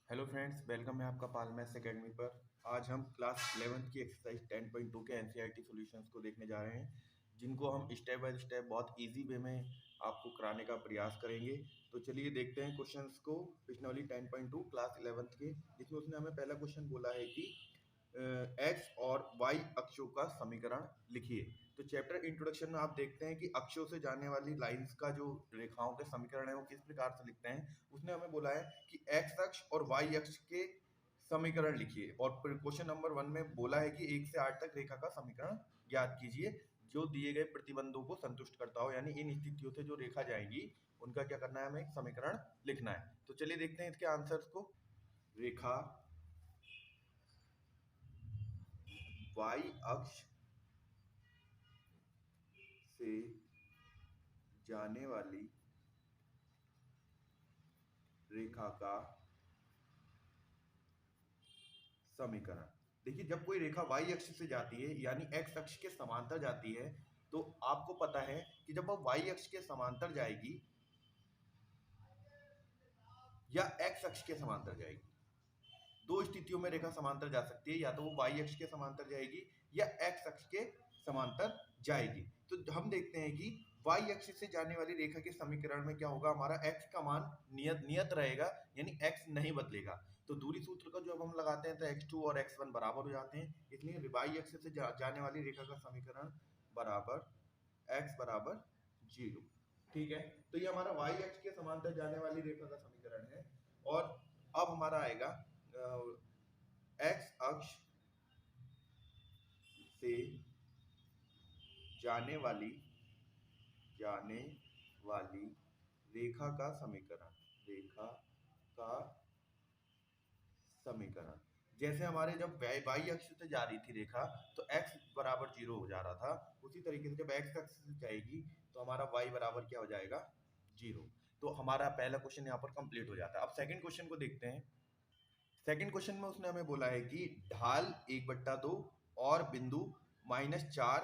Hello friends, welcome है आपका पाल maths academy पर। आज हम क्लास 11th की एक्सरसाइज 10.2 के एनसीईआरटी सॉल्यूशंस को देखने जा रहे हैं, जिनको हम स्टेप बाय स्टेप बहुत इजी वे में आपको कराने का प्रयास करेंगे। तो चलिए देखते हैं क्वेश्चंस को। प्रश्नावली 10.2 क्लास 11th के, जिसमें उसने हमें पहला क्वेश्चन बोला है कि एक्स और वाई अक्षों का समीकरण लिखिए। तो चैप्टर इंट्रोडक्शन में आप देखते हैं कि अक्षों से जाने वाली लाइंस का जो रेखाओं के समीकरण है वो किस प्रकार से लिखते हैं। उसने हमें बोला है कि एक्स अक्ष और वाई अक्ष के समीकरण लिखिए, और क्वेश्चन नंबर 1 में बोला है कि 1 से 8 तक रेखा का समीकरण ज्ञात कीजिए जो दिए गए प्रतिबंधों को संतुष्ट करता हो, यानी इन स्थितियों से जो रेखा जाएगी उनका क्या करना है, हमें एक समीकरण लिखना है। तो चलिए देखते हैं इसके आंसर्स को। रेखा वाई अक्ष से जाने वाली रेखा का समीकरण। देखिए, जब कोई रेखा वाई अक्ष से जाती है यानी एक्स अक्ष के समांतर जाती है, तो आपको पता है कि जब वह वाई अक्ष के समांतर जाएगी या एक्स अक्ष के समांतर जाएगी, दो स्थितियों में रेखा समांतर जा सकती है, या तो वो वाई अक्ष के समांतर जाएगी या एक्स अक्ष के समांतर जाएगी। तो हम देखते हैं कि वाई अक्ष से जाने वाली रेखा के समीकरण में क्या होगा, हमारा एक्स का मान नियत नियत रहेगा, यानी एक्स नहीं बदलेगा। तो दूरी सूत्र का जब हम लगाते हैं तो x2 और x1 बराबर हो जाते हैं, इसलिए वाई अक्ष से जाने वाली रेखा का समीकरण बराबर x बराबर 0। ठीक है, तो ये हमारा वाई अक्ष के समांतर जाने वाली रेखा का समीकरण है। और अब हमारा आएगा एक्स अक्ष से जाने वाली जाने वाली रेखा का समीकरण, रेखा का समीकरण। जैसे हमारे जब वाई अक्ष से जा रही थी रेखा तो x बराबर 0 हो जा रहा था, उसी तरीके से जब x अक्ष से जाएगी तो हमारा y बराबर क्या हो जाएगा, 0। तो हमारा पहला क्वेश्चन यहाँ पर कंप्लीट हो जाता है। अब सेकंड क्वेश्चन को देखते हैं। सेकंड क्वेश्चन में उसने हमें बोला है कि ढाल 1/2 और बिंदु -4,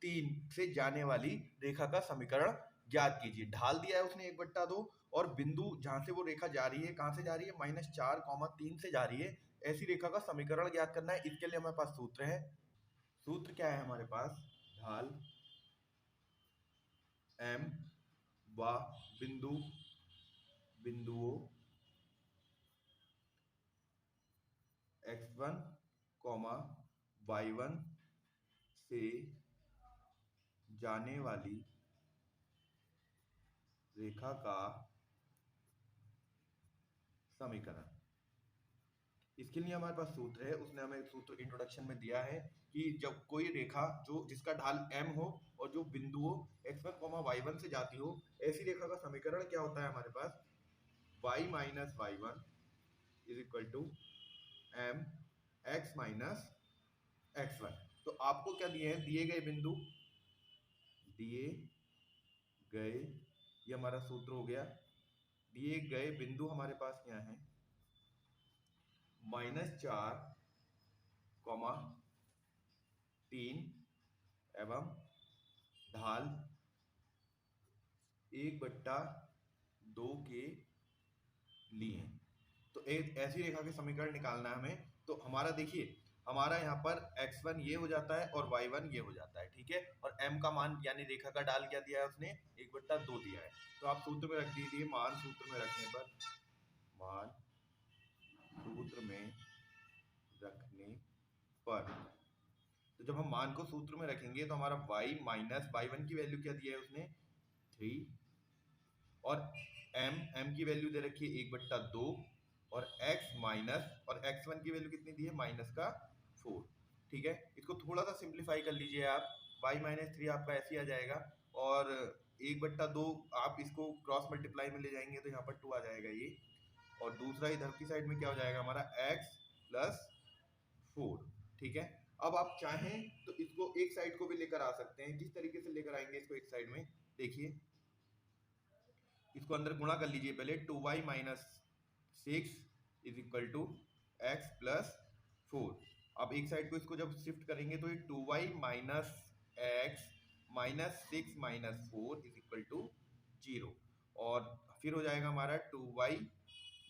3 से जाने वाली रेखा का समीकरण ज्ञात कीजिए। ढाल दिया है उसने 1/2, और बिंदु जहां से वो रेखा जा रही है, कहां से जा रही है, -4, 3 से जा रही है। ऐसी रेखा का समीकरण ज्ञात करना है। इसके लिए हमारे पास सूत्र है। सूत्र क्या है हमारे पास, ढाल m व बिंदुओं x1, y1 से जाने वाली रेखा का समीकरण। इसके लिए हमारे पास सूत्र है, उसने हमें सूत्र इंट्रोडक्शन में दिया है कि जब कोई रेखा जो जिसका ढाल m हो और जो बिंदुओं x1, y1 से जाती हो, ऐसी रेखा का समीकरण क्या होता है हमारे पास, y minus y1 is equal to m x minus x1। तो आपको क्या दिए हैं, दिए गए, ये हमारा सूत्र हो गया। दिए गए बिंदु हमारे पास क्या है, -4, 3 एवं ढाल 1/2 के लिए। तो एक ऐसी रेखा के समीकरण निकालना है हमें। तो हमारा देखिए, हमारा यहाँ पर x1 ये हो जाता है और y1 ये हो जाता है, ठीक है। और m का मान यानी रेखा का ढाल क्या दिया है उसने, 1/2 दिया है। तो आप सूत्र में रख दीजिए, मान सूत्र में रखने पर, मान सूत्र में रखने पर, तो जब हम मान को सूत्र में रखेंगे तो हमारा y माइनस y1 की वैल्यू क्या दिया है उसने, 3, और m की वैल्यू दे रखी है 1/2, और x माइनस, और x1 की वैल्यू कितनी दी है, -4। ठीक है, इसको थोड़ा सा सिंप्लीफाई कर लीजिए आप, y-3 आपका ऐसे ही आ जाएगा, और 1/2 आप इसको क्रॉस मल्टीप्लाई में ले जाएंगे तो यहाँ पर 2 आ जाएगा ये, और दूसरा इधर की साइड में क्या हो जाएगा हमारा, x प्लस 4। ठीक है, अब आप चाहें तो इसको एक साइड को भी लेकर आ सकते हैं। किस तरीके से लेकर आएंगे इसको एक साइड में, देखिए, इसको अंदर गुणा कर लीजिए पहले, 2y minus 6 is equal to x plus 4। अब एक साइड को इसको जब शिफ्ट करेंगे तो ये 2y minus x minus 6 minus 4 is equal to 0, और फिर हो जाएगा हमारा 2y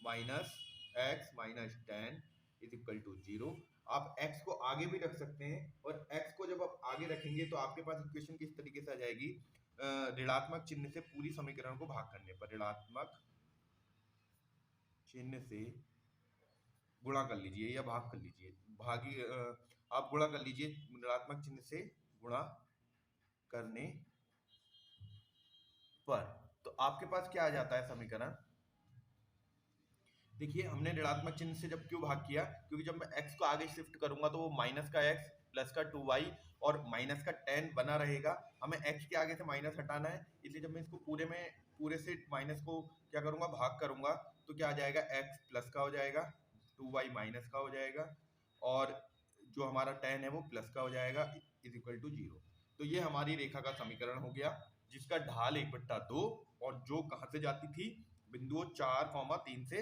minus x minus 10 is equal to 0। आप x को आगे भी रख सकते हैं, और x को जब आप आगे रखेंगे तो आपके पास इक्वेशन किस तरीके से आ जाएगी, ऋणात्मक चिन्ह से पूरी समीकरण को भाग करने पर, ऋणात्मक चिन्ह से गुणा कर लीजिए या भाग कर लीजिए, आप गुणा कर लीजिए ऋणात्मक चिन्ह से गुणा करने पर, तो आपके पास क्या आ जाता है समीकरण। देखिए हमने ऋणात्मक चिन्ह से जब क्यों भाग किया, क्योंकि जब मैं x को आगे शिफ्ट करूंगा तो वो माइनस का x प्लस का 2y और माइनस का 10 बना रहेगा। हमें x के आगे से माइनस हटाना है, इसलिए जब मैं इसको पूरे से माइनस को क्या करूंगा, भाग करूंगा, तो क्या आ जाएगा, x प्लस का हो जाएगा, 2y माइनस का हो जाएगा, और जो हमारा 10 है वो प्लस का हो जाएगा, इज इक्वल टू 0। तो ये हमारी रेखा का समीकरण हो गया, जिसका ढाल 1/2 और जो कहाँ से जाती थी, बिंदुओं 4,3 से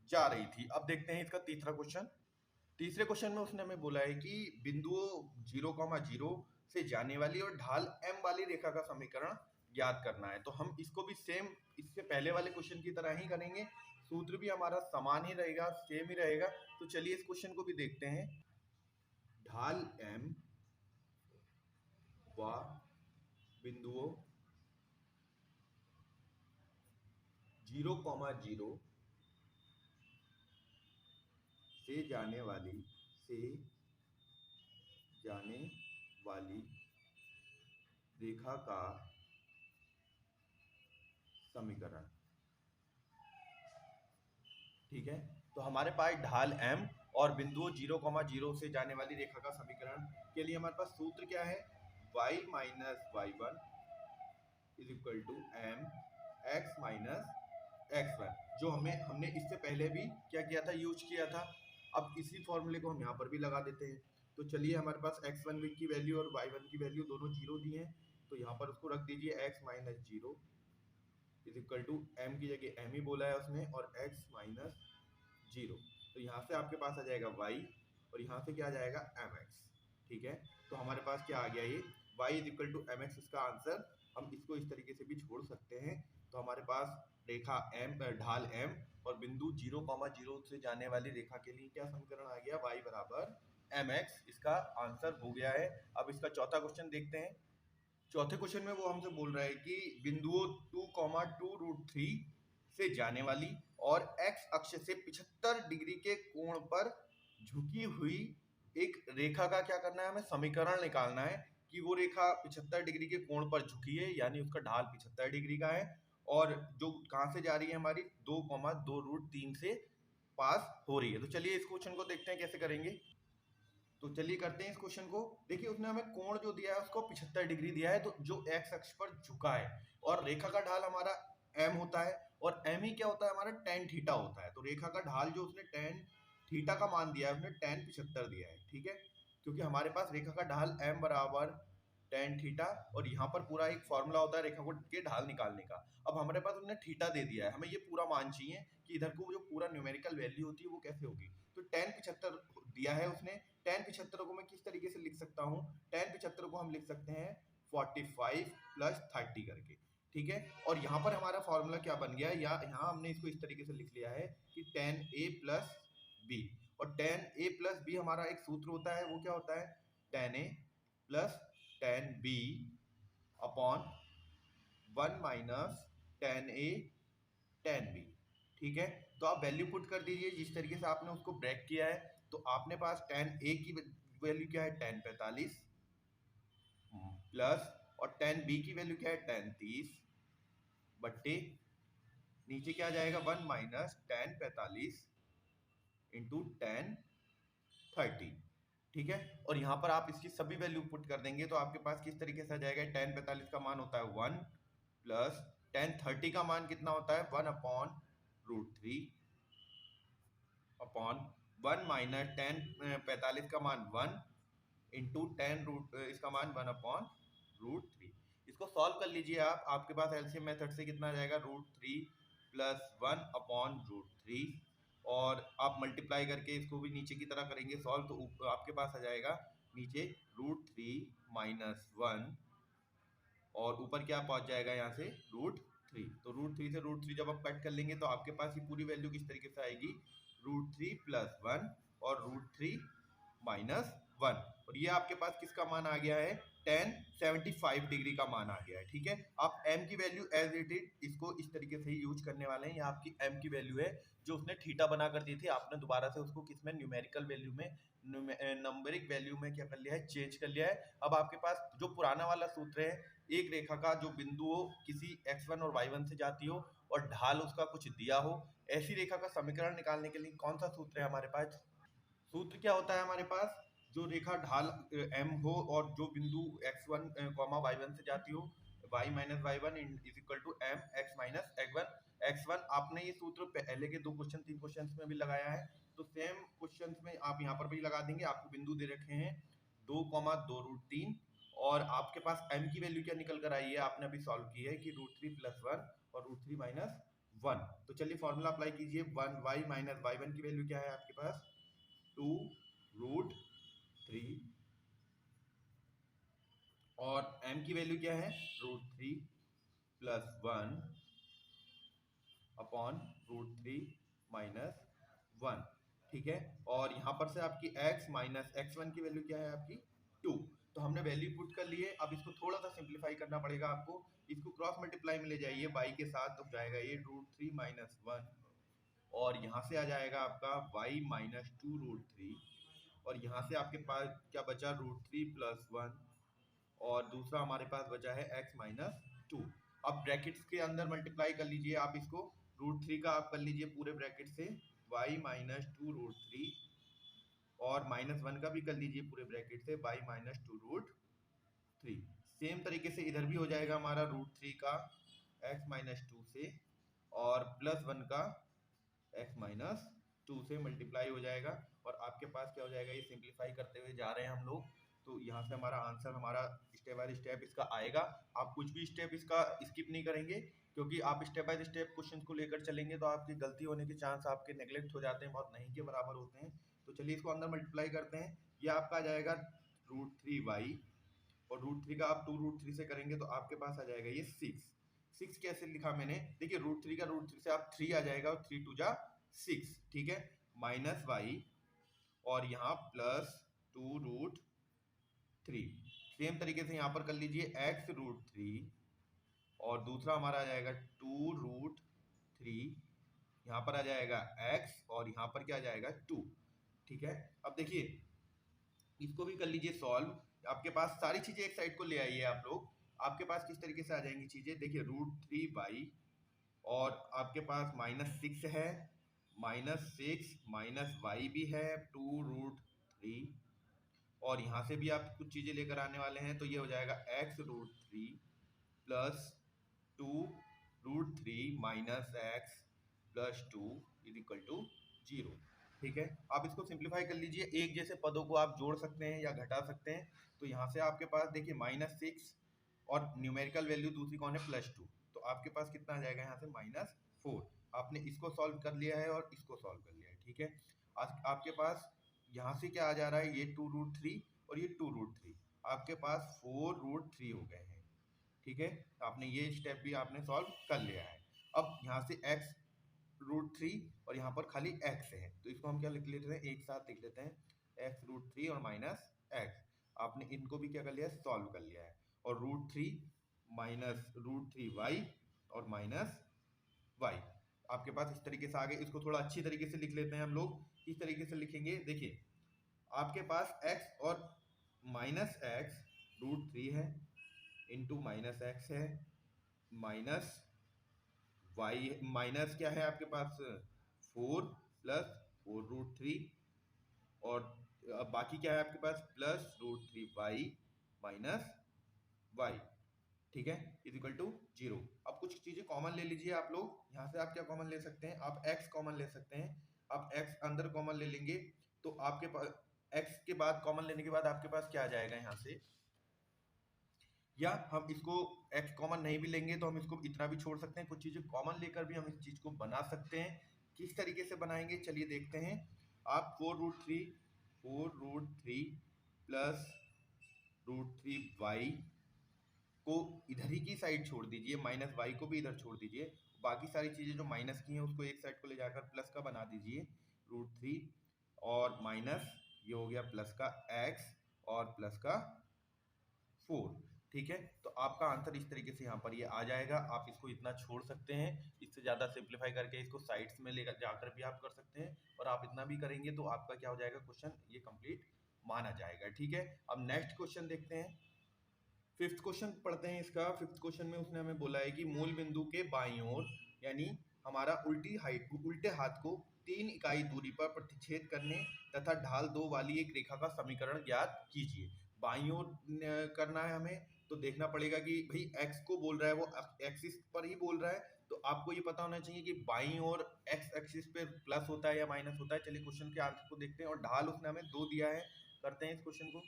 जा रही थी। अब देखते हैं इसका तीसरा क्वेश्चन। तीसरे क्वेश्चन में उसने हमें बोला है कि बिंदुओं 0,0 से जाने वाली और ढाल m वाली रेखा का समीकरण ज्ञात करना है। तो हम इसको भी सेम इससे पहले वाले क्वेश्चन की तरह ही करेंगे, सूत्र भी हमारा समान ही रहेगा, सेम ही रहेगा। तो चलिए इस क्वेश्चन को भी देखते हैं। ढाल m व बिंदुओं 0,0 से जाने वाली रेखा का समीकरण। ठीक है, तो हमारे पास ढाल m और बिंदुओं 0,0 से जाने वाली रेखा का समीकरण के लिए हमारे पास सूत्र क्या है, y minus y1 is equal to m x minus x1, जो हमने इससे पहले भी क्या किया था, यूज किया था। अब इसी फॉर्मूले को हम यहाँ पर भी लगा देते हैं। तो चलिए हमारे पास x1 की वैल्यू और y1 की वैल्यू दोनों 0 दी हैं, तो यहाँ पर उसको रख दीजिए x minus 0 is equal to m की जगह m ही बोला है उसने, और x माइनस 0। तो यहाँ से आपके पास आ जाएगा y और यहाँ से क्या आ जाएगा mx। ठीक है, तो हमारे पास क्या आ गया, ये y is equal to mx, इसका आंसर हम इसको इस तरीके से भी छोड़ सकते हैं। तो हमारे पास रेखा ढाल m और बिंदु 0,0 से जाने वाली रेखा के लिए क्या समीकरण आ गया, y बराबर mx, इसका आंसर हो गया है। अब इसका चौथा क्वेश्चन देखते हैं। चौथे क्वेश्चन में वो हमसे बोल रहा है कि बिंदुओं 2,2√3 से जाने वाली और x अक्ष से 75 डिग्री के कोण पर झुकी हुई एक रेखा का क्या करना है, हमें समीकरण निकालना है कि वो रेखा 75 डिग्री के कोण पर झुकी है, यानी उसका ढाल 75 डिग्री का है, और जो कहां से जा रही है, हमारी 2,2√3 से पास हो रही है। तो चलिए इस क्वेश्चन को देखते हैं कैसे करेंगे। तो चलिए करते हैं इस क्वेश्चन को। देखिए उसने हमें कोण जो दिया है उसको 75 डिग्री दिया है, तो जो x अक्ष पर झुका है, और रेखा का ढाल हमारा m होता है, और m ही क्या होता है, हमारा tan थीटा होता है। तो रेखा का ढाल जो उसने tan थीटा का मान दिया है, उसने tan 75 दिया है। ठीक है, क्योंकि हमारे पास रेखा का ढाल m बराबर tan थीटा, और यहाँ पर पूरा एक फॉर्मूला होता है रेखा को के ढाल निकालने का। अब हमारे पास उसने थीटा दे दिया है, हमें ये पूरा मान चाहिए कि इधर को जो पूरा न्यूमेरिकल वैल्यू होती है वो कैसे होगी। तो tan 75 दिया है उसने, tan 75 को मैं किस तरीके से लिख सकता हूँ, tan 75 को हम लिख सकते हैं 45 प्लस 30 करके। ठीक है, और यहाँ पर हमारा फॉर्मूला क्या बन गया, या यहाँ हमने इसको इस तरीके से लिख लिया है कि tan a प्लस b, और tan a प्लस b हमारा एक सूत्र होता है, वो क्या होता है, tan a plus tan b upon 1 minus tan a tan b। ठीक है, तो आप वैल्यू पुट कर दीजिए जिस तरीके से आपने उसको ब्रेक किया है। तो आपने पास tan a की वैल्यू क्या है, tan 45 प्लस, और tan b की वैल्यू क्या है, tan 30 बट्टे नीचे क्या आ जाएगा, 1 माइनस tan 45 इंटू tan 30। ठीक है, और यहाँ पर आप इसकी सभी वैल्यू पुट कर देंगे तो आपके पास किस तरीके से आ जाएगा, tan 45 का मान होता है 1 प्लस tan 30 का मान कितना होता है, 1 अपॉन √3 अपॉन 1 माइनस tan 45 का मान 1 इंटू इसका मान 1 अपॉन √3। इसको सॉल्व कर लीजिए आप, आपके पास एलसीएम मेथड से कितना आ जाएगा, √3 प्लस 1 अपॉन √3, और आप मल्टीप्लाई करके इसको भी नीचे की तरह करेंगे सॉल्व, तो आपके पास आ जाएगा नीचे √3 माइनस 1, और ऊपर क्या पहुंच जाएगा यहाँ से √3। तो √3 से √3 जब आप कट कर लेंगे तो आपके पास ये पूरी वैल्यू किस तरीके से आएगी, √3 + 1 और √3 - 1, और ये आपके पास किसका मान आ गया है, tan 75 डिग्री का मान आ गया है। ठीक है, आप m की वैल्यू एज इट इज इसको इस तरीके से ही यूज करने वाले हैं। ये आपकी m की वैल्यू है जो उसने थीटा बना कर दी थी, आपने दोबारा से उसको किसमें, न्यूमेरिकल वैल्यू में, नंबरिक वैल्यू में क्या कर लिया है, चेंज कर लिया है। अब आपके पास जो पुराना वाला सूत्र है, एक रेखा का जो बिंदु हो किसी x1 और y1 से जाती हो और ढाल उसका कुछ दिया हो, ऐसी रेखा का समीकरण निकालने के लिए कौन सा सूत्र है हमारे पास, सूत्र क्या होता है हमारे पास, जो रेखा ढाल m हो और जो बिंदु x1, y1 से जाती हो, y - y1 is equal to m x - x1। आपने ये सूत्र पहले के 3 क्वेश्चंस में भी लगाया है, तो सेम क्वेश्चंस में आप यहाँ पर भी लगा देंगे। आपको बिंदु दे रखे हैं 2, 2√3, और आपके पास m की वैल्यू क्या निकल कर आई है, आपने अभी सॉल्व की है कि √3 + 1 और √3 - 1। तो चलिए फॉर्मूला अप्लाई कीजिए। 1 y - y1 की वैल्यू क्या है आपके पास, 2√3, और m की वैल्यू क्या है, √3 + 1 अपॉन √3 - 1। ठीक है, और यहां पर से आपकी x - x1 की वैल्यू क्या है आपकी 2। तो हमने वैल्यू पुट कर लिए। अब इसको थोड़ा सा सिंप्लीफाई करना पड़ेगा आपको, इसको क्रॉस मल्टीप्लाई में ले जाइए y के साथ, तो जाएगा ये √3 - 1, और यहाँ से आ जाएगा आपका y - 2√3, और यहाँ से आपके पास क्या बचा, √3 + 1, और दूसरा हमारे पास बचा है x - 2। अब ब्रैकेट्स के अंदर मल्टीप्लाई कर लीजिए आप इसको, √3 का आप कर लीजिए पूरे ब्रैकेट से y - 2√3, और -1 का भी कर लीजिए पूरे ब्रैकेट से y - 2√3। सेम तरीके से इधर भी हो जाएगा हमारा √3 का x - 2 से, और +1 का x - 2 से मल्टीप्लाई हो जाएगा, और आपके पास क्या हो जाएगा, ये सिंप्लीफाई करते हुए जा रहे हैं हम लोग, तो यहाँ से हमारा आंसर हमारा स्टेप बाय स्टेप इसका आएगा। आप कुछ भी स्टेप इसका स्किप नहीं करेंगे, क्योंकि आप स्टेप बाय स्टेप क्वेश्चन को लेकर चलेंगे तो आपकी गलती होने के चांस आपके नेग्लेक्ट हो जाते हैं, बहुत नहीं के बराबर होते हैं। तो चलिए इसको अंदर मल्टीप्लाई करते हैं। ये आपका आ जाएगा √3y, और √3 का आप 2√3 से करेंगे तो आपके पास आ जाएगा ये 6 कैसे लिखा मैंने, देखिए √3 का √3 से आप 3 आ जाएगा, और 3 2 जा 6। ठीक है, -y, और यहाँ +2√3। सेम तरीके से यहाँ पर कर लीजिए x√3, और दूसरा हमारा आ जाएगा 2√3, यहाँ पर आ जाएगा x, और यहाँ पर क्या आ जाएगा 2। ठीक है, अब देखिए इसको भी कर लीजिए सॉल्व। आपके पास सारी चीजें एक साइड को ले आइए आप लोग, आपके पास किस तरीके से आ जाएंगी चीजें, देखिए √3y, और आपके पास -6 है, -6 -y भी है 2√3, और यहाँ से भी आप कुछ चीजें लेकर आने वाले हैं, तो ये हो जाएगा x√3 + 2√3 - x + 2 = 0। ठीक है, आप इसको सिंप्लीफाई कर लीजिए, एक जैसे पदों को आप जोड़ सकते हैं या घटा सकते हैं। तो यहाँ से आपके पास देखिए -6, और न्यूमेरिकल वैल्यू दूसरी कौन है, +2, तो आपके पास कितना आ जाएगा यहाँ से -4। आपने इसको सॉल्व कर लिया है और इसको सॉल्व कर लिया है। ठीक है, आपके पास यहाँ से क्या आ जा रहा है, ये 2√3 और ये 2√3, आपके पास 4√3 हो गए हैं। ठीक है, आपने ये स्टेप भी आपने सॉल्व कर लिया है। अब यहाँ से x√3 और यहाँ पर खाली x है, तो इसको हम क्या लिख लेते हैं, एक साथ लिख लेते हैं x√3 और -x। आपने इनको भी क्या कर लिया है, सॉल्व कर लिया है, और √3 -√3y और -y आपके पास इस तरीके से आ गए। इसको थोड़ा अच्छी तरीके से लिख लेते हैं हम लोग। इस तरीके से लिखेंगे, देखिए आपके पास x और -x √3 है, इंटू -x है, माइनस y माइनस क्या है आपके पास 4 + 4√3, और बाकी क्या है आपके पास +√3y - y। ठीक है, = 0। अब कुछ चीजें कॉमन ले लीजिए आप लोग, यहाँ से आप क्या कॉमन ले सकते हैं, आप x कॉमन ले सकते हैं। आप x अंदर कॉमन ले लेंगे तो आपके पास x के बाद कॉमन लेने के बाद आपके पास क्या आ जाएगा यहाँ से, या हम इसको x कॉमन नहीं भी लेंगे तो हम इसको इतना भी छोड़ सकते हैं, कुछ चीजें कॉमन लेकर भी हम इस चीज को बना सकते हैं। किस तरीके से बनाएंगे चलिए देखते हैं। आप 4√3 प्लस √3y को इधर ही की साइड छोड़ दीजिए, -y को भी इधर छोड़ दीजिए, बाकी सारी चीजें जो माइनस की हैं उसको एक साइड को ले जाकर प्लस का बना दीजिए। √3 और माइनस ये हो गया प्लस का x और प्लस का 4। ठीक है, तो आपका आंसर इस तरीके से यहाँ पर ये आ जाएगा। आप इसको इतना छोड़ सकते हैं, इससे ज़्यादा सिंप्लीफाई करके इसको साइड्स में लेकर जाकर भी आप कर सकते हैं, और आप इतना भी करेंगे तो आपका क्या हो जाएगा, क्वेश्चन ये कंप्लीट माना जाएगा। ठीक है, अब नेक्स्ट क्वेश्चन देखते हैं। फिफ्थ क्वेश्चन पढ़ते हैं इसका। फिफ्थ क्वेश्चन में उसने हमें बोला है कि मूल बिंदु के बाईं ओर यानी हमारा उल्टे हाथ को 3 इकाई दूरी पर प्रतिच्छेद करने तथा ढाल 2 वाली एक रेखा का समीकरण ज्ञात कीजिए। बाईं ओर करना है हमें, तो देखना पड़ेगा कि भाई x को बोल रहा है, वो एक्सिस पर ही बोल रहा है, तो आपको ये पता होना चाहिए कि बाईं ओर x एक्सिस पे प्लस होता है या माइनस होता है। चलिए क्वेश्चन के आंसर को देखते हैं। और ढाल उसने हमें 2 दिया है, करते हैं इस क्वेश्चन को।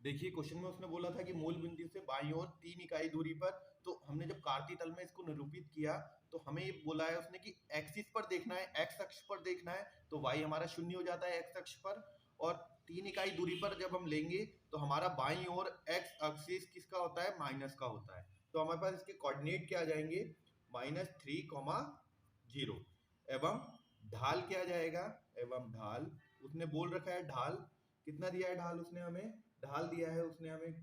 देखिए क्वेश्चन में उसने बोला था कि मूल बिंदु से बाईं ओर 3 इकाई दूरी पर, तो हमने जब कार्तीय तल में इसको निरूपित किया तो हमें ये बोला है उसने कि एक्सिस पर देखना है, एक्स अक्ष पर देखना है, तो y हमारा 0 हो जाता है एक्स अक्ष पर, और 3 इकाई दूरी पर जब हम लेंगे तो हमारा बाईं ओर एक्स एक्सिस किसका होता है, माइनस का होता है। तो हमारे पास इसके कोऑर्डिनेट क्या आ जाएंगे, -3,0 एवं ढाल क्या आ जाएगा, एवं ढाल उसने बोल रखा है, ढाल कितना दिया है, ढाल उसने हमें ढाल दिया है उसने हमें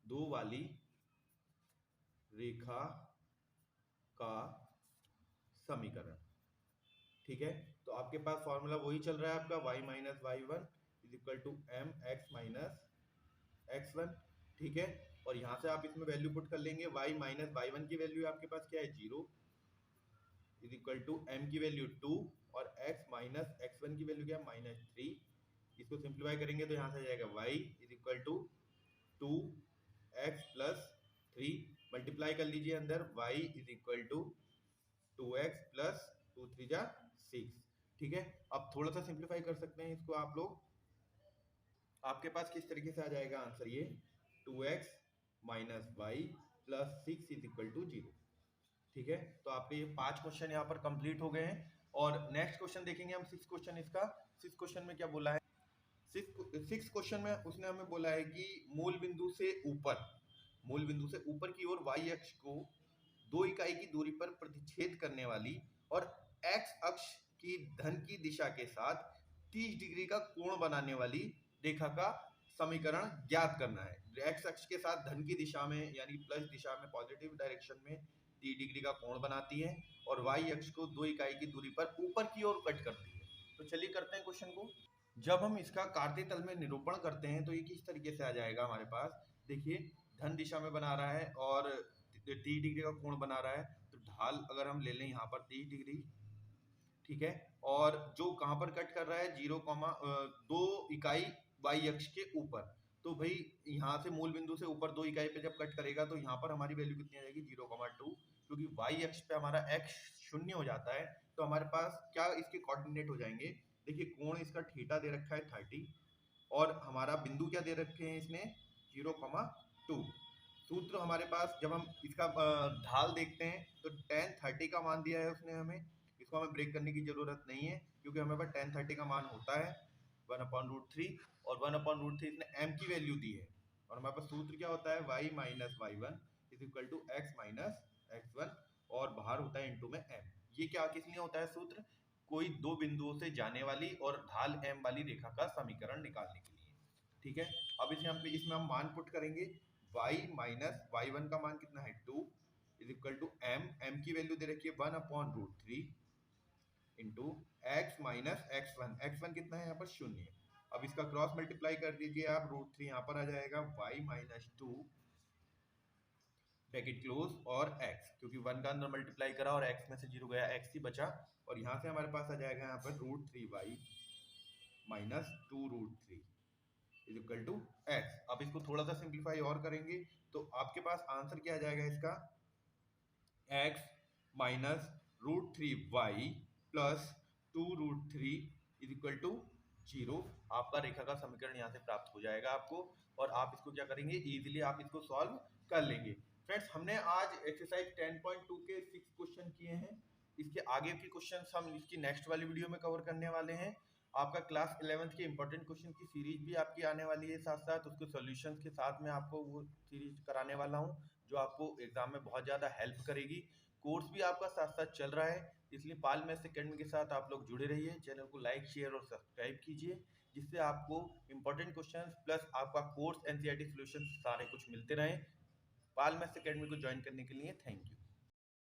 2 वाली रेखा का समीकरण। ठीक है, तो आपके पास फॉर्मूला वही चल रहा है आपका y minus y1 is equal to m x minus x1। ठीक है, और यहां से आप इसमें वैल्यू पुट कर लेंगे। y माइनस y1 की वैल्यू आपके पास क्या है, 0 इज इक्वल टू m की वैल्यू 2 और x माइनस x1 की वैल्यू क्या है, -3। इसको सिंप्लीफाई करेंगे तो यहाँ से आ जाएगा y is equal to 2x plus 3, multiply कर लीजिए अंदर, y is equal to 2x plus 2 3 जा 6। ठीक है, अब थोड़ा सा सिंप्लीफाई कर सकते हैं इसको आप लोग। आपके पास किस तरीके से आ जाएगा आंसर, ये 2x minus Y plus 6 is equal to 0। ठीक है, तो आपके ये 5 क्वेश्चन यहाँ पर कंप्लीट हो गए हैं। और नेक्स्ट क्वेश्चन देखेंगे हम, 6 क्वेश्चन इसका। 6 क्वेश्चन में क्या बोला है, 6 क्वेश्चन में उसने हमें बोला है कि मूल बिंदु से ऊपर की ओर y अक्ष को 2 इकाई की दूरी पर प्रतिच्छेद करने वाली और x अक्ष की धन की दिशा के साथ 30 डिग्री का कोण बनाने वाली रेखा का समीकरण ज्ञात करना है। x अक्ष के साथ धन की दिशा में यानी प्लस दिशा में, पॉजिटिव डायरेक्शन में 30 डिग्री का कोण बनाती है और y अक्ष को 2 इकाई की दूरी पर ऊपर की ओर कट करती है। तो चलिए करते हैं क्वेश्चन को। जब हम इसका कार्तीय तल में निरूपण करते हैं तो ये किस तरीके से आ जाएगा हमारे पास, देखिए धन दिशा में बना रहा है और 30 डिग्री का कोण बना रहा है, तो ढाल अगर हम ले लें यहाँ पर 30 डिग्री। ठीक है, और जो कहाँ पर कट कर रहा है, 2 इकाई y अक्ष के ऊपर, तो भाई यहाँ से मूल बिंदु से ऊपर 2 इकाई पे जब कट करेगा तो यहाँ पर हमारी वैल्यू कितनी आ जाएगी, 0,2, क्योंकि y अक्ष पे हमारा x 0 हो जाता है। तो हमारे पास क्या इसके कोऑर्डिनेट हो जाएंगे, देखिए कोण इसका थीटा दे रखा है 30 और हमारा बिंदु क्या दे रखे हैं इसने, 0,2। सूत्र हमारे पास जब हम इसका ढाल देखते हैं तो tan 30 का मान दिया है उसने हमें, इसको हमें ब्रेक करने की जरूरत नहीं है क्योंकि हमें पास tan 30 का मान होता है 1/√3 और 1/√3 इसने m की वैल्यू दी है, और हमारे पास सूत्र क्या होता है, y minus y1 is equal to x minus x1 और बाहर होता है इनटू में m। ये क्या किस लिए होता है सूत्र, कोई 2 बिंदुओं से जाने वाली और ढाल m वाली रेखा का समीकरण निकालने के लिए। ठीक है, अब इसमें हम मान पुट करेंगे, y माइनस y1 का मान कितना है 2 इज इक्वल टू m की वैल्यू दे रखी है 1/√3 इंटू x माइनस x1 कितना है यहाँ पर 0। अब इसका क्रॉस मल्टीप्लाई कर दीजिए आप, √3 यहाँ पर आ जाएगा, y माइनस 2 ब्रैकेट क्लोज और x, क्योंकि 1 का अंदर मल्टीप्लाई करा और x में से 0 गया, x ही बचा, और यहाँ से हमारे पास आ जाएगा यहाँ पर √3y minus 2√3 is equal to x। अब इसको थोड़ा सा सिंप्लीफाई और करेंगे तो आपके पास आंसर क्या आ जाएगा इसका, x minus √3y plus 2√3 is equal to 0। आपका रेखा का समीकरण यहाँ से प्राप्त हो जाएगा आपको, और आप इसको क्या करेंगे, इजीली आप इसको सॉल्व कर लेंगे। फ्रेंड्स, हमने आज एक्सरसाइज 10.2 के 6 क्वेश्चन किए हैं। इसके आगे के क्वेश्चन हम इसकी नेक्स्ट वाली वीडियो में कवर करने वाले हैं। आपका क्लास 11th के इंपॉर्टेंट क्वेश्चन की सीरीज भी आपकी आने वाली है, साथ साथ उसके सॉल्यूशंस के साथ में आपको वो सीरीज कराने वाला हूँ जो आपको एग्जाम में बहुत ज़्यादा हेल्प करेगी। कोर्स भी आपका साथ साथ चल रहा है, इसलिए पाल मैथ्स एकेडमी के साथ आप लोग जुड़े रहिए। चैनल को लाइक शेयर और सब्सक्राइब कीजिए, जिससे आपको इंपॉर्टेंट क्वेश्चंस प्लस आपका कोर्स एनसीईआरटी सॉल्यूशन सारे कुछ मिलते रहें। पाल मैथ्स एकेडमी को ज्वाइन करने के लिए थैंक यू।